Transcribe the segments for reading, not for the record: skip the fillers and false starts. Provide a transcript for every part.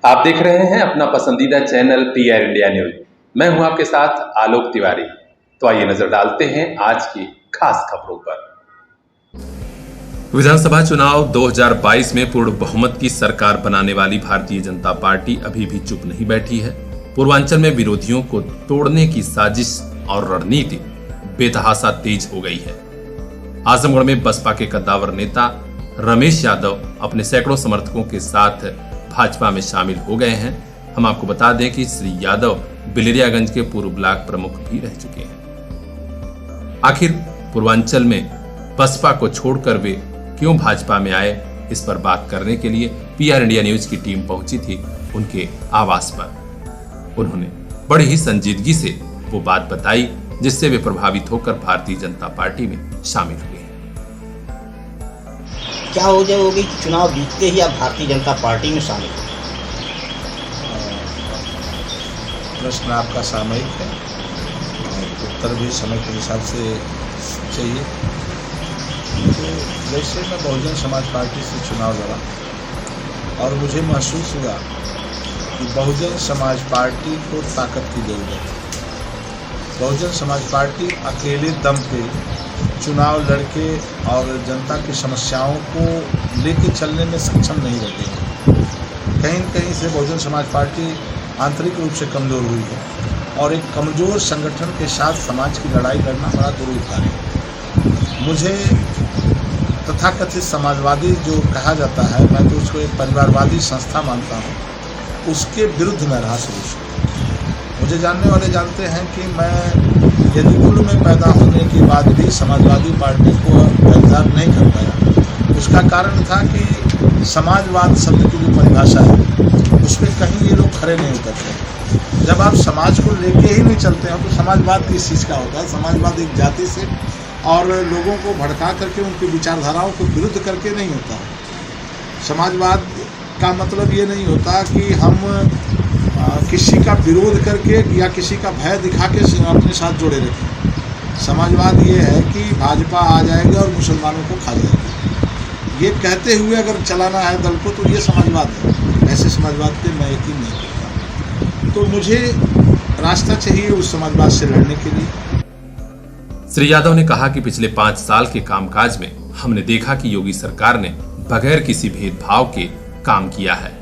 आप देख रहे हैं अपना पसंदीदा चैनल पीआर इंडिया न्यूज। मैं हूं आपके साथ आलोक तिवारी। तो आइए नजर डालते हैं आज की खास खबरों पर। विधानसभा चुनाव 2022 में पूर्ण बहुमत की सरकार बनाने वाली भारतीय जनता पार्टी अभी भी चुप नहीं बैठी है। पूर्वांचल में विरोधियों को तोड़ने की साजिश और रणनीति बेतहाशा तेज हो गई है। आजमगढ़ में बसपा के कद्दावर नेता रमेश यादव अपने सैकड़ों समर्थकों के साथ भाजपा में शामिल हो गए हैं। हम आपको बता दें कि श्री यादव बिलरियागंज के पूर्व ब्लॉक प्रमुख भी रह चुके हैं। आखिर पूर्वांचल में बसपा को छोड़कर वे क्यों भाजपा में आए, इस पर बात करने के लिए पीआर इंडिया न्यूज की टीम पहुंची थी उनके आवास पर। उन्होंने बड़ी ही संजीदगी से वो बात बताई जिससे वे प्रभावित होकर भारतीय जनता पार्टी में शामिल हुए। क्या हो जाएगी चुनाव बीतते ही आप भारतीय जनता पार्टी में शामिल हो? प्रश्न आपका सामयिक है, उत्तर भी समय के हिसाब से चाहिए। तो जैसे मैं बहुजन समाज पार्टी से चुनाव लड़ा और मुझे महसूस हुआ कि बहुजन समाज पार्टी को ताकत की जरूरत है। बहुजन समाज पार्टी अकेले दम पे चुनाव लड़के और जनता की समस्याओं को लेके चलने में सक्षम नहीं रहे। कहीं न कहीं से बहुजन समाज पार्टी आंतरिक रूप से कमज़ोर हुई है और एक कमज़ोर संगठन के साथ समाज की लड़ाई लड़ना बड़ा दुरूह कार्य है। मुझे तथाकथित समाजवादी जो कहा जाता है, मैं तो उसको एक परिवारवादी संस्था मानता हूँ, उसके विरुद्ध में रहा शुरू से। मुझे जानने वाले जानते हैं कि मैं यदुकुल में पैदा होने के बाद भी समाजवादी पार्टी को पैदा नहीं कर पाया। उसका कारण था कि समाजवाद शब्द की जो परिभाषा है उस पर कहीं ये लोग खड़े नहीं उतरते। जब आप समाज को लेके ही नहीं चलते हैं तो समाजवाद किस चीज़ का होता है? समाजवाद एक जाति से और लोगों को भड़का करके उनकी विचारधाराओं को विरुद्ध करके नहीं होता। समाजवाद का मतलब ये नहीं होता कि हम किसी का विरोध करके या किसी का भय दिखा के अपने साथ जोड़े रखें। समाजवाद ये है कि भाजपा आ जाएगा और मुसलमानों को खा जाएगी, ये कहते हुए अगर चलाना है दल को तो ये समाजवाद है। ऐसे समाजवाद पे मैं यकीन नहीं करता। तो मुझे रास्ता चाहिए उस समाजवाद से लड़ने के लिए। श्री यादव ने कहा कि पिछले 5 साल के कामकाज में हमने देखा कि योगी सरकार ने बगैर किसी भेदभाव के काम किया है।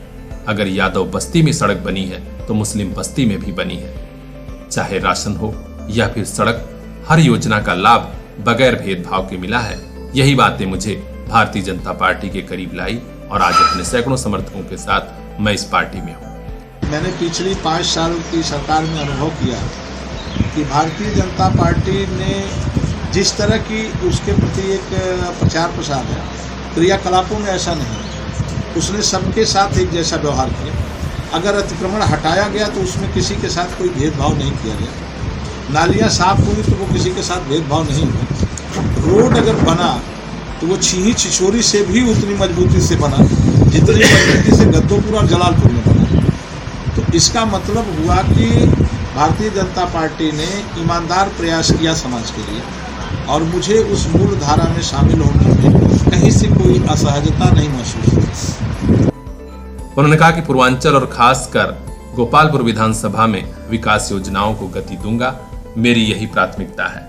अगर यादव बस्ती में सड़क बनी है तो मुस्लिम बस्ती में भी बनी है। चाहे राशन हो या फिर सड़क, हर योजना का लाभ बगैर भेदभाव के मिला है। यही बातें मुझे भारतीय जनता पार्टी के करीब लाई और आज अपने सैकड़ों समर्थकों के साथ मैं इस पार्टी में हूँ। मैंने पिछली 5 साल की सरकार में अनुभव किया कि भारतीय जनता पार्टी ने जिस तरह की उसके प्रति एक प्रचार प्रसार है, क्रियाकलापों में ऐसा नहीं है। उसने सबके साथ एक जैसा व्यवहार किया। अगर अतिक्रमण हटाया गया तो उसमें किसी के साथ कोई भेदभाव नहीं किया गया। नालियाँ साफ हुई तो वो किसी के साथ भेदभाव नहीं हुआ। रोड अगर बना तो वो छीही छिछोरी से भी उतनी मजबूती से बना जितनी मजबूती से गद्दोपुर और जलालपुर में बना। तो इसका मतलब हुआ कि भारतीय जनता पार्टी ने ईमानदार प्रयास किया समाज के लिए और मुझे उस मूल धारा में शामिल होने में कहीं से कोई असहजता नहीं महसूस हुई। उन्होंने कहा कि पूर्वांचल और खासकर गोपालपुर विधानसभा में विकास योजनाओं को गति दूंगा, मेरी यही प्राथमिकता है।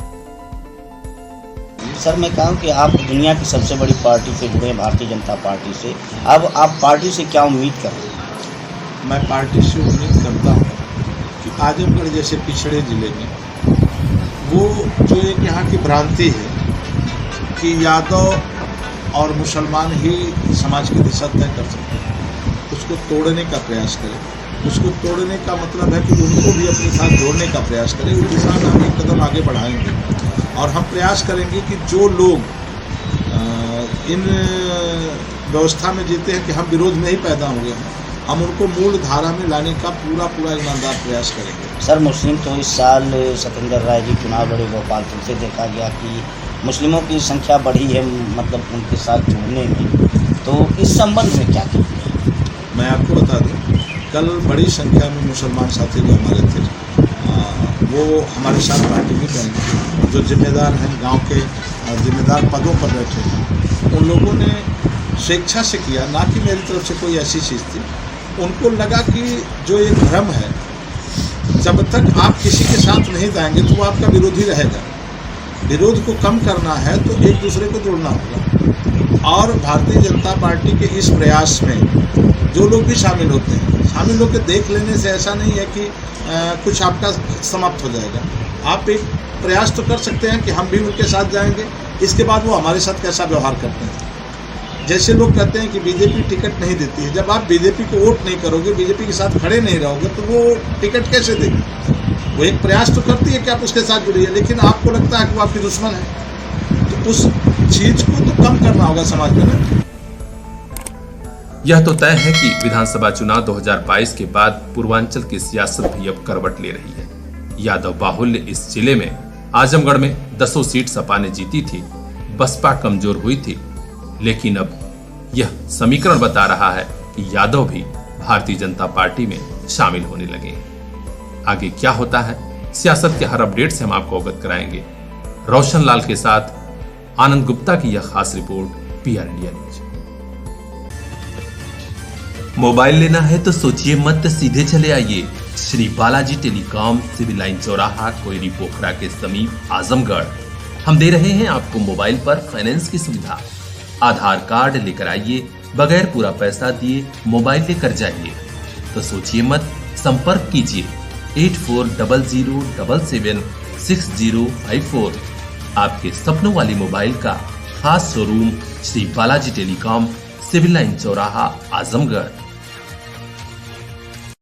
सर, मैं कहूँ कि आप दुनिया की सबसे बड़ी पार्टी से जुड़े हैं, भारतीय जनता पार्टी से। अब आप पार्टी से क्या उम्मीद कर रहे हैं? मैं पार्टी से उम्मीद करता हूँ कि आजमगढ़ जैसे पिछड़े जिले में वो जो एक यहाँ की भ्रांति है कि यादव और मुसलमान ही समाज की दिशा तय कर सकते हैं, उसको तोड़ने का प्रयास करें। उसको तोड़ने का मतलब है कि उनको भी अपने साथ जोड़ने का प्रयास करें। उस दिशा में हम एक कदम आगे बढ़ाएंगे और हम प्रयास करेंगे कि जो लोग इन व्यवस्था में जीते हैं कि हम विरोध में ही पैदा हुए हैं, हम उनको मूल धारा में लाने का पूरा ईमानदार प्रयास करेंगे। सर, मुस्लिम तो इस साल सतेंद्र राय जी चुनाव लड़े गोपालपुर से, देखा गया कि मुस्लिमों की संख्या बढ़ी है, मतलब उनके साथ जुड़ने में। तो इस संबंध में क्या कीजिए? मैं आपको बता दूं, कल बड़ी संख्या में मुसलमान साथी जो हमारे थे वो हमारे साथ पार्टी में गए, जो जिम्मेदार हैं, गांव के जिम्मेदार पदों पर बैठे हैं। उन लोगों ने स्वेच्छा से किया, ना कि मेरी तरफ से कोई ऐसी चीज़ थी। उनको लगा कि जो एक भ्रम है, जब तक आप किसी के साथ नहीं जाएंगे तो वो आपका विरोधी रहेगा। विरोध को कम करना है तो एक दूसरे को जोड़ना होगा। और भारतीय जनता पार्टी के इस प्रयास में जो लोग भी शामिल होते हैं, शामिल होकर देख लेने से ऐसा नहीं है कि कुछ आपका समाप्त हो जाएगा। आप एक प्रयास तो कर सकते हैं कि हम भी उनके साथ जाएंगे, इसके बाद वो हमारे साथ कैसा व्यवहार करते हैं। जैसे लोग कहते हैं कि बीजेपी टिकट नहीं देती है, जब आप बीजेपी को वोट नहीं करोगे, बीजेपी के साथ खड़े नहीं रहोगे, तो वो टिकट कैसे देगी? वो एक प्रयास तो करती है कि आप उसके साथ जुड़िए, लेकिन आपको लगता है कि वो आपकी दुश्मन है, तो उस चीज को तो कम करना होगा समाज में ना। यह तो तय है कि विधानसभा चुनाव 2022 के बाद पूर्वांचल की सियासत भी अब करवट ले रही है। यादव बाहुल्य इस जिले में आजमगढ़ में 10 सीट सपा ने जीती थी, बसपा कमजोर हुई थी, लेकिन अब यह समीकरण बता रहा है कि यादव भी भारतीय जनता पार्टी में शामिल होने लगे हैं। आगे क्या होता है, सियासत के हर अपडेट से हम आपको अवगत कराएंगे। रोशन लाल के साथ आनंद गुप्ता की यह खास report, PR India news. Mobile लेना है तो सोचिए मत, सीधे चले आइए Shri Balaji telecom, civil line चौराहा, कोयरी पोखरा के समीप, आजमगढ़। हम दे रहे हैं आपको मोबाइल पर फाइनेंस की सुविधा। आधार कार्ड लेकर आइए, बगैर पूरा पैसा दिए मोबाइल लेकर जाइए। तो सोचिए मत, संपर्क कीजिए 8400776054। आपके सपनों वाली मोबाइल का खास showroom, Shri Balaji telecom, civil line चौराहा, आजमगढ़।